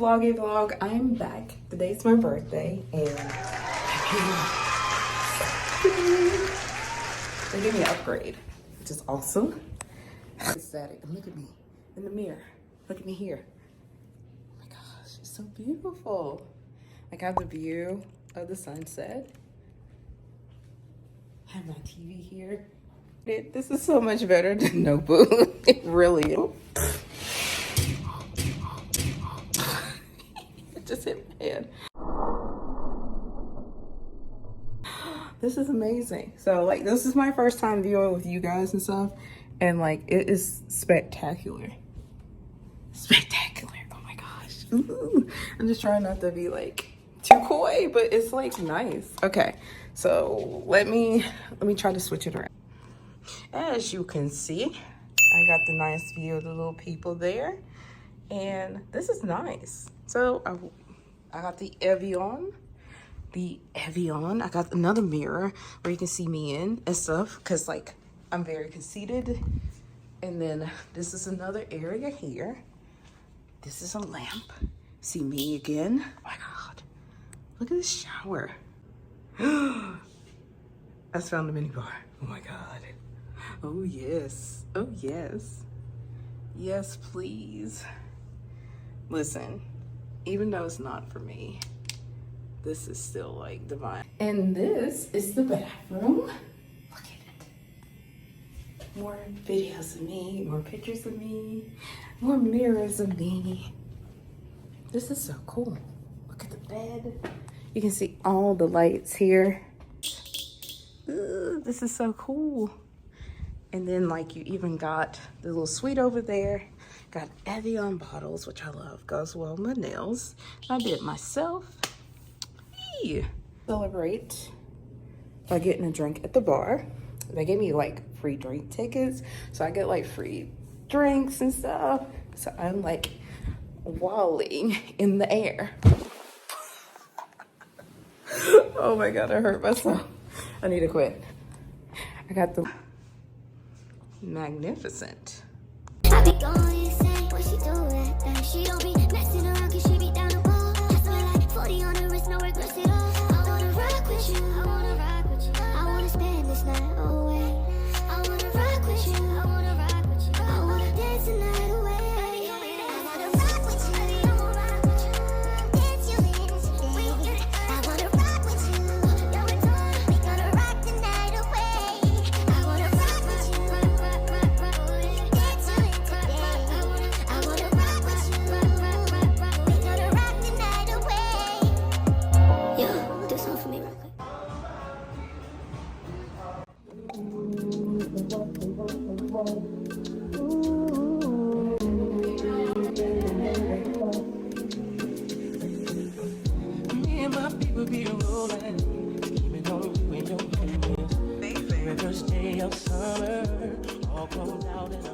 vloggy vlog? I'm back. Today's my birthday and they gave me an upgrade, which is awesome. Ecstatic. And look at me in the mirror. Look at me here. Oh my gosh, it's so beautiful. Like I have the view of the sunset. I have my TV here. This is so much better than Notebook. It really is. It just hit my head. This is amazing. So like this is my first time viewing with you guys and stuff. And like it is spectacular. Spectacular. Oh my gosh. Ooh. I'm just trying not to be like too coy, but it's like nice. Okay. So let me try to switch it around. As you can see, I got the nice view of the little people there. And this is nice. So I got the Evian. I got another mirror where you can see me in and stuff. Because like I'm very conceited. And then this is another area here. This is a lamp. See me again. Oh my God. Look at this shower. I just found a mini bar. Oh my God. Oh yes. Oh yes. Yes, please. Listen, even though it's not for me, this is still like divine. And this is the bathroom. Look at it. More videos of me, more pictures of me, more mirrors of me. This is so cool. Look at the bed. You can see all the lights here. Ooh, this is so cool. And then like you even got the little suite over there. Got Evian bottles, which I love. Goes well with my nails. I did it myself. Eee. Celebrate by getting a drink at the bar. They gave me like free drink tickets. So I get like free drinks and stuff. So I'm like walling in the air. Oh my God, I hurt myself. I need to quit. I got the Magnificent. I be going insane when she do it. She don't be messing around cause she be down the ball. I swear like 40 on the wrist, no regrets at all. I wanna rock with you, I wanna rock with you. I wanna spend this night away. I wanna rock with you, I wanna rock with you. I wanna dance the night away. I wanna rock with you, I wanna rock with you. Dance you in, I wanna rock with you. Yo, it's on, we gonna rock the night away. I wanna rock with you, dance you in today. I wanna rock with you, we gonna rock the night away. Yo, do something for me real quick. Me and my people be rolling, keeping on you and your homies. River's day of summer, all grown out in a